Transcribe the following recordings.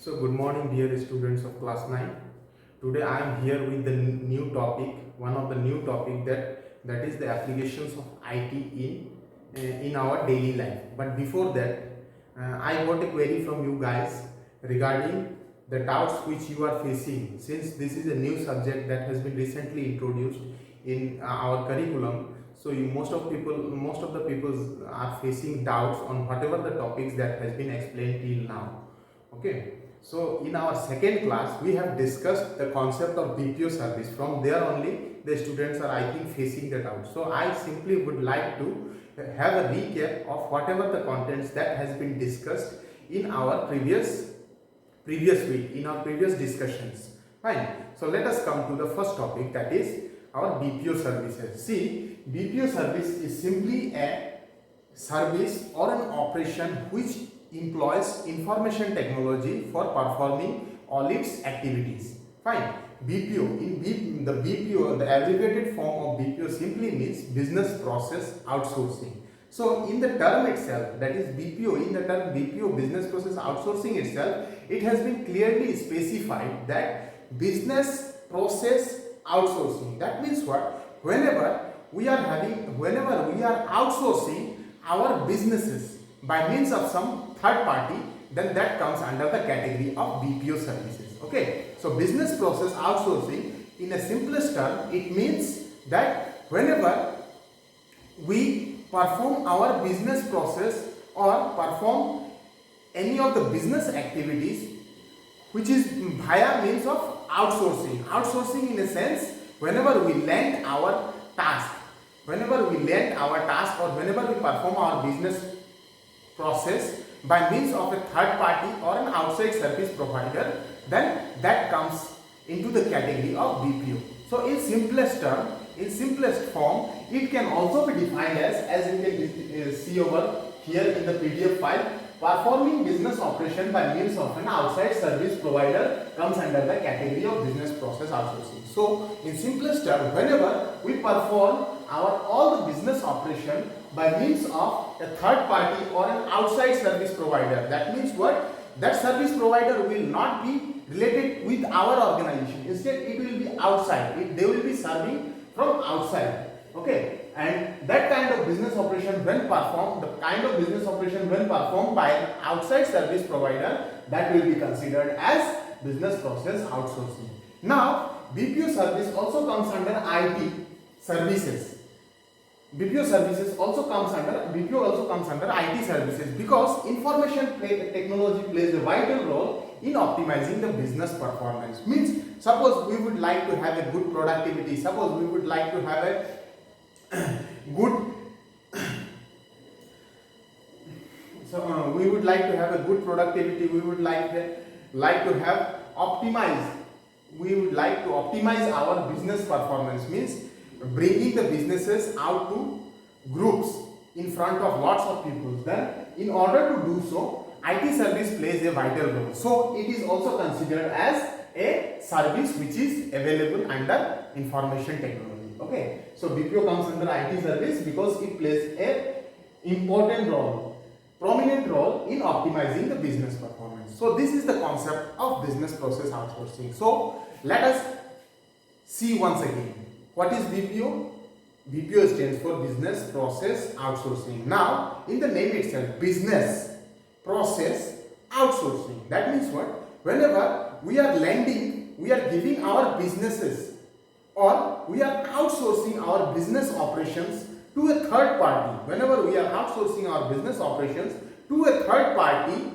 So good morning dear students of class 9. Today I am here with the new topic, one of the new topic that is the applications of IT in our daily life. But before that, I got a query from you guys regarding the doubts which you are facing, since this is a new subject that has been recently introduced in our curriculum. So most of the people are facing doubts on whatever the topics that has been explained till now. Okay, so in our second class we have discussed the concept of BPO service. From there only the students are, I think, facing the doubt. So I simply would like to have a recap of whatever the contents that has been discussed in our previous week, in our previous discussions. Fine. So let us come to the first topic, that is our BPO services. See, BPO service is simply a service or an operation which employs information technology for performing all its activities. Fine. BPO, the BPO, the abbreviated form of BPO simply means business process outsourcing. So in the term itself, that is BPO, in the term BPO, business process outsourcing itself, it has been clearly specified that business process outsourcing. That means what? Whenever we are outsourcing our businesses by means of some third party, then that comes under the category of BPO services. Okay, so business process outsourcing, in a simplest term, it means that whenever we perform our business process or perform any of the business activities which is via means of outsourcing in a sense, whenever we land our task or whenever we perform our business process by means of a third party or an outside service provider, then that comes into the category of BPO. So in simplest term, in simplest form, it can also be defined as you can see over here in the PDF file, performing business operation by means of an outside service provider comes under the category of business process outsourcing. So in simplest term, whenever we perform all the business operation by means of a third party or an outside service provider, that means what? That service provider will not be related with our organization. Instead, it will be outside. They will be serving from outside. Okay, and that kind of business operation when performed, by an outside service provider, that will be considered as business process outsourcing. Now, BPO service also comes under IT services. BPO also comes under IT services, because information technology plays a vital role in optimizing the business performance. Means, suppose we would like to have a good productivity, suppose we would like to have a good we would like to have a good productivity, we would like to have optimize we would like to optimize our business performance, means bringing the businesses out to groups in front of lots of people. Then in order to do so, IT service plays a vital role. So it is also considered as a service which is available under information technology. Okay, so BPO comes under IT service because it plays a prominent role in optimizing the business performance. So this is the concept of business process outsourcing. So let us see once again, what is BPO? BPO stands for business process outsourcing. Now, in the name itself, business process outsourcing. That means what? Whenever we are giving our businesses, or we are outsourcing our business operations to a third party. Whenever we are outsourcing our business operations to a third party,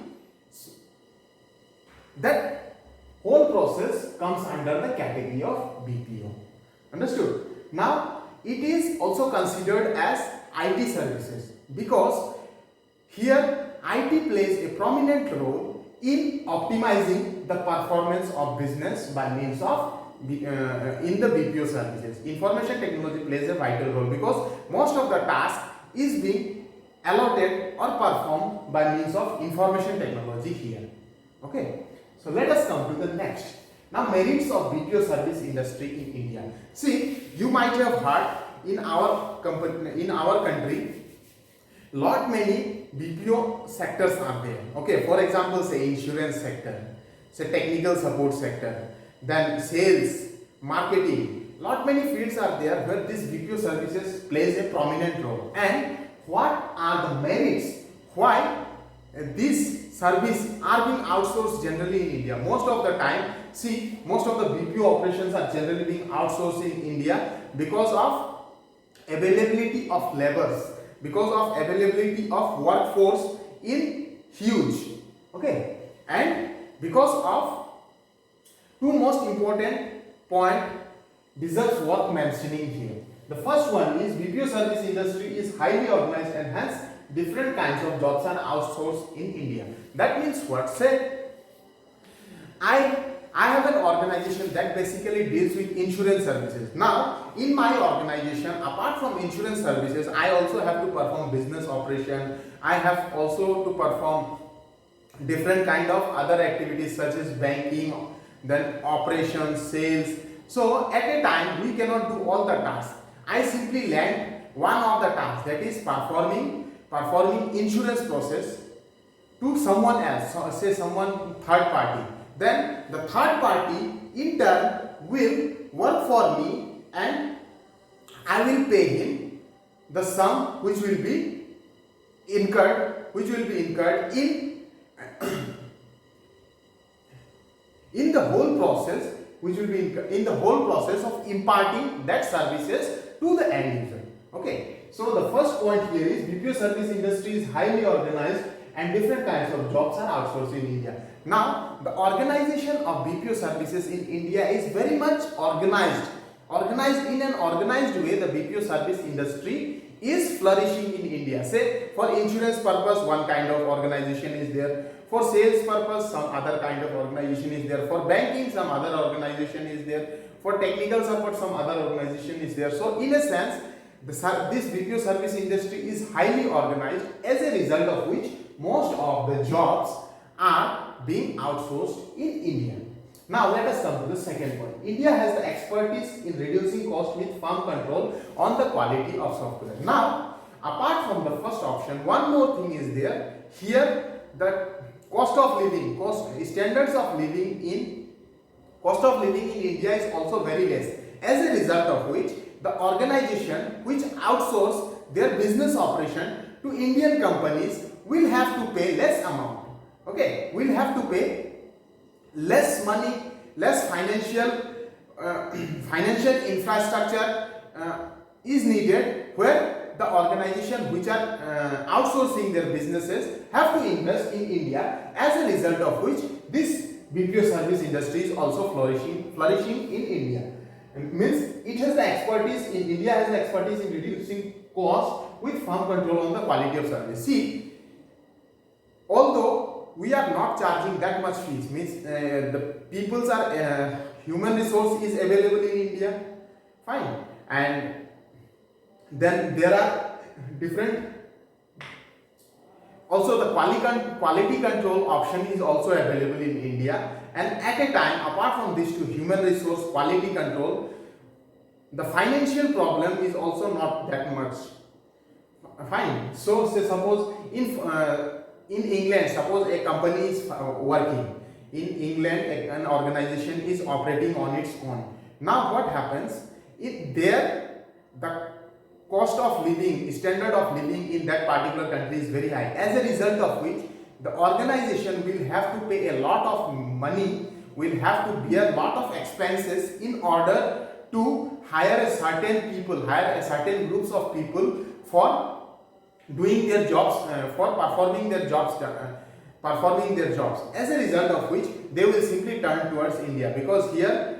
that whole process comes under the category of BPO. Understood? Now, it is also considered as IT services, because here IT plays a prominent role in optimizing the performance of business by means of in the BPO services. Information technology plays a vital role because most of the task is being allotted or performed by means of information technology here. Okay, so let us come to the next. Now, merits of BPO service industry in India. See, you might have heard in our country, lot many BPO sectors are there. Okay, for example, say insurance sector, say technical support sector, then sales, marketing. Lot many fields are there where this BPO services plays a prominent role. And what are the merits why this service are being outsourced generally in India? Most of the time, see, most of the BPO operations are generally being outsourced in India because of availability of labors, because of availability of workforce in huge, okay, and because of two most important point deserves worth mentioning here. The first one is BPO service industry is highly organized and hence different kinds of jobs are outsourced in India. That means what? Say I have an organization that basically deals with insurance services. Now, in my organization, apart from insurance services, I also have to perform business operation. I have also to perform different kind of other activities such as banking, then operations, sales. So at a time, we cannot do all the tasks. I simply land one of the tasks, that is performing insurance process to someone else, so say someone third party. Then the third party in turn will work for me and I will pay him the sum which will be incurred in the whole process, which will be in the whole process of imparting that services to the end user. Okay, so the first point here is BPO service industry is highly organized and different kinds of jobs are outsourced in India. Now, the organization of BPO services in India is very much organized. Organized in an organized way, the BPO service industry is flourishing in India. Say, for insurance purpose, one kind of organization is there. For sales purpose, some other kind of organization is there. For banking, some other organization is there. For technical support, some other organization is there. So, in a sense, this BPO service industry is highly organized, as a result of which most of the jobs are being outsourced in India. Now let us come to the second point. India has the expertise in reducing cost with firm control on the quality of software. Now, apart from the first option, one more thing is there. Here, the cost of living in India is also very less. As a result of which, the organization which outsource their business operation to Indian companies will have to pay less amount. Okay, will have to pay less money, less financial infrastructure is needed, where the organization which are outsourcing their businesses have to invest in India, as a result of which this BPO service industry is also flourishing in India. It means it has the expertise in India has the expertise in reducing cost with firm control on the quality of service. See, although we are not charging that much fees, means the people's are human resource is available in India, fine, and then there are different, also the quality control option is also available in India, and at a time, apart from these two, human resource, quality control, the financial problem is also not that much, fine. So say suppose in England, suppose a company is working in England, an organization is operating on its own. Now what happens, if there the cost of living, standard of living in that particular country is very high, as a result of which the organization will have to pay a lot of money, will have to bear a lot of expenses in order to hire a certain groups of people for doing their jobs, for performing their jobs. As a result of which they will simply turn towards India, because here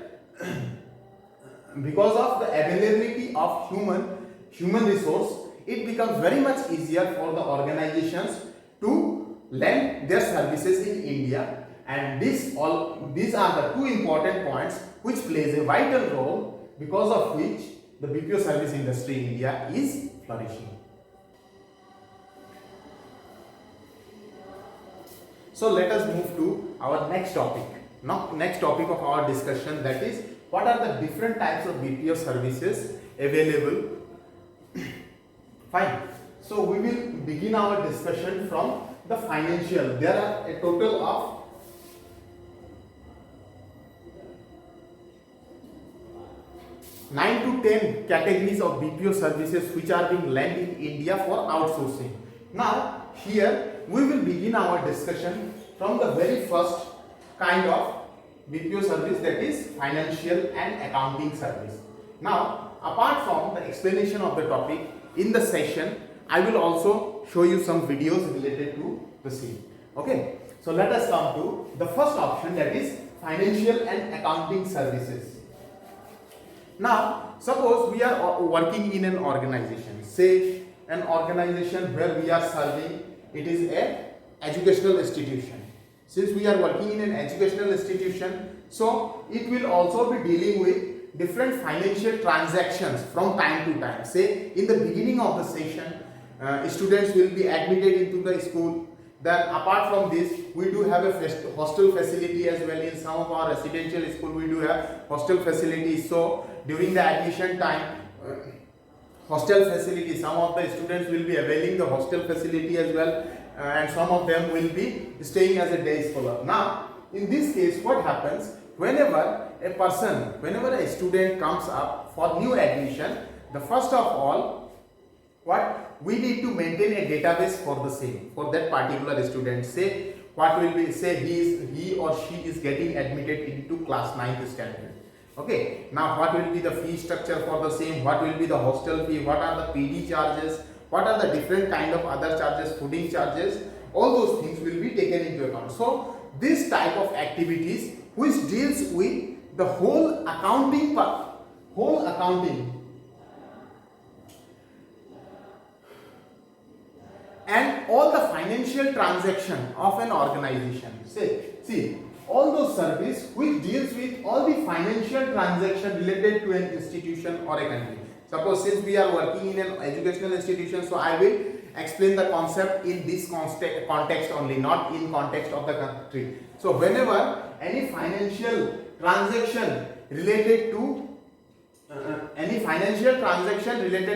because of the availability of human resource, it becomes very much easier for the organizations to lend their services in India, and these are the two important points which plays a vital role, because of which the BPO service industry in India is flourishing. So let us move to our next topic. Now, next topic of our discussion, that is, what are the different types of BPO services available? Fine. So we will begin our discussion from the financial. There are a total of 9 to 10 categories of BPO services which are being lent in India for outsourcing. Now, here we will begin our discussion from the very first kind of BPO service, that is financial and accounting service. Now, apart from the explanation of the topic in the session, I will also show you some videos related to the same. Okay, so let us come to the first option, that is financial and accounting services. Now, suppose we are working in an organization, say an organization where we are serving, it is a educational institution. Since we are working in an educational institution, so it will also be dealing with different financial transactions from time to time. Say in the beginning of the session, students will be admitted into the school. Then apart from this, we do have a hostel facility as well. In some of our residential school, we do have hostel facilities. So during the admission time, hostel facility, some of the students will be availing the hostel facility as well, and some of them will be staying as a day scholar. Now, in this case, what happens, whenever a student comes up for new admission, the first of all, what we need to maintain a database for the same, for that particular student. Say what will be, say he or she is getting admitted into class 9th standard. Okay, now what will be the fee structure for the same, what will be the hostel fee, what are the PD charges, what are the different kind of other charges, fooding charges, all those things will be taken into account. So this type of activities which deals with the whole accounting and all the financial transaction of an organization. See, all those service which deals with all the financial transaction related to an institution or a country. Suppose since we are working in an educational institution, so I will explain the concept in this context only, not in context of the country. So whenever any financial transaction related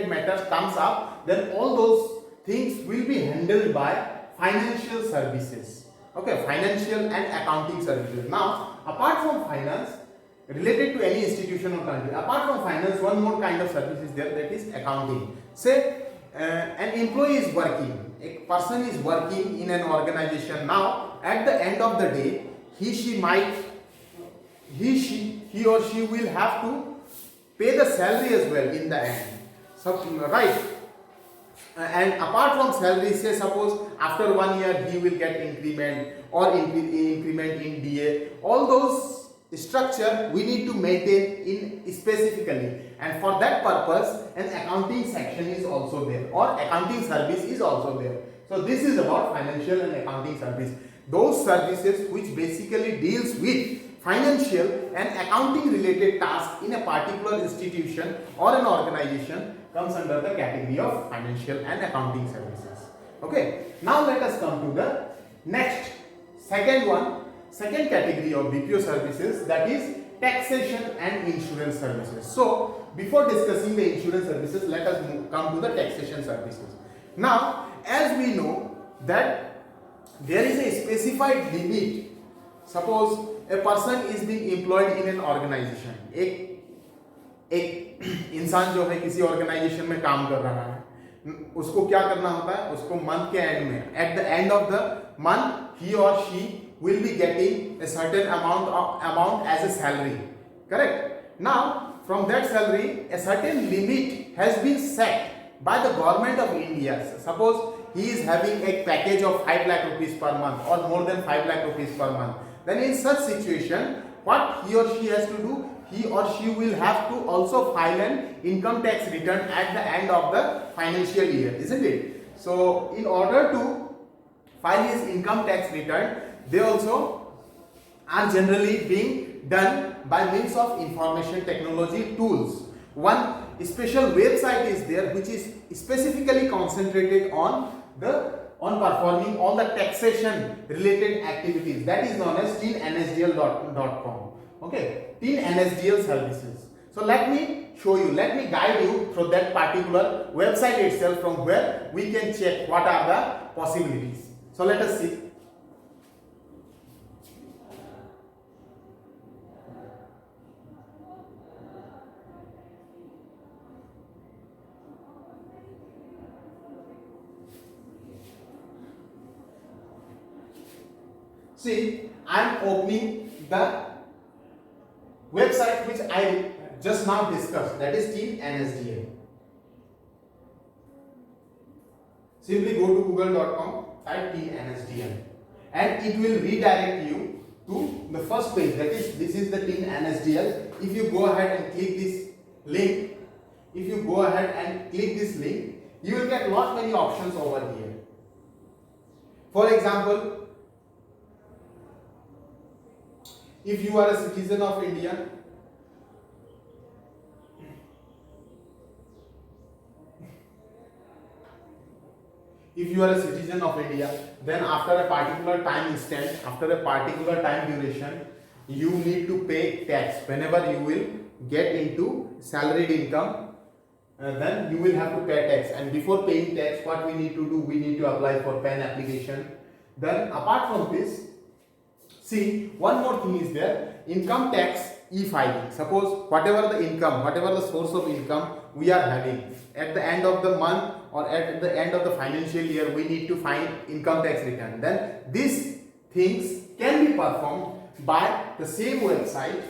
matters comes up, then all those things will be handled by financial services. Okay, financial and accounting services. Now, apart from finance, related to any institution or country, apart from finance, one more kind of service is there, that is accounting. Say an employee is working, a person is working in an organization. Now, at the end of the day, he or she will have to pay the salary as well in the end. So, right? And apart from salary, say suppose after 1 year he will get increment or increment in DA. All those structure we need to maintain in specifically, and for that purpose an accounting section is also there, or accounting service is also there. So this is about financial and accounting service. Those services which basically deals with financial and accounting related tasks in a particular institution or an organization comes under the category of financial and accounting services. Okay, now let us come to the next second category of BPO services, that is taxation and insurance services. So before discussing the insurance services, let us come to the taxation services. Now, as we know that there is a specified limit. Suppose a person is being employed in an organization, एक इंसान जो है किसी organisation में काम कर रहा है, उसको क्या करना होता है, उसको मंथ के एंड में, at the end of the month he or she will be getting a certain amount as a salary, correct? Now from that salary a certain limit has been set by the government of India. Suppose he is having a package of 5 lakh rupees per month or more than 5 lakh rupees per month, then in such situation what he or she has to do, he or she will have to also file an income tax return at the end of the financial year, isn't it? So in order to file his income tax return, they also are generally being done by means of information technology tools. One special website is there which is specifically concentrated on performing all the taxation related activities, that is known as TINNSDL.com. Okay, TINNSDL services. So let me show you, let me guide you through that particular website itself, from where we can check what are the possibilities. So let us see. See, I am opening the website which I just now discussed, that is TIN NSDL. Simply go to google.com, type TIN NSDL, and it will redirect you to the first page, that is, this is the TIN NSDL. If you go ahead and click this link, you will get lot many options over here. For example, if you are a citizen of India, then after a particular time instant, after a particular time duration, you need to pay tax. Whenever you will get into salaried income, then you will have to pay tax. And before paying tax, what we need to do? We need to apply for PAN application. Then apart from this, see, one more thing is there, income tax e-filing. Suppose whatever the income, whatever the source of income we are having, at the end of the month or at the end of the financial year, we need to find income tax return. Then these things can be performed by the same website,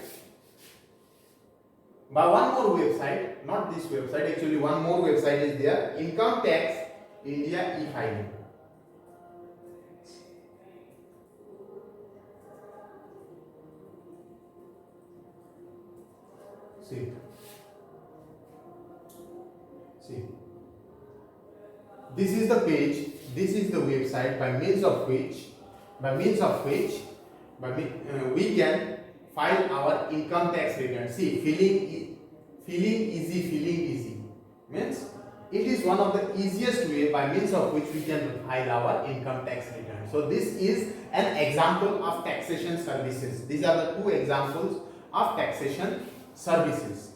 by one more website, not this website, actually one more website is there, Income Tax India e-filing. See, this is the page, this is the website by means of which we can file our income tax return. See, feeling easy means it is one of the easiest way by means of which we can file our income tax return. So this is an example of taxation services. These are the two examples of taxation services.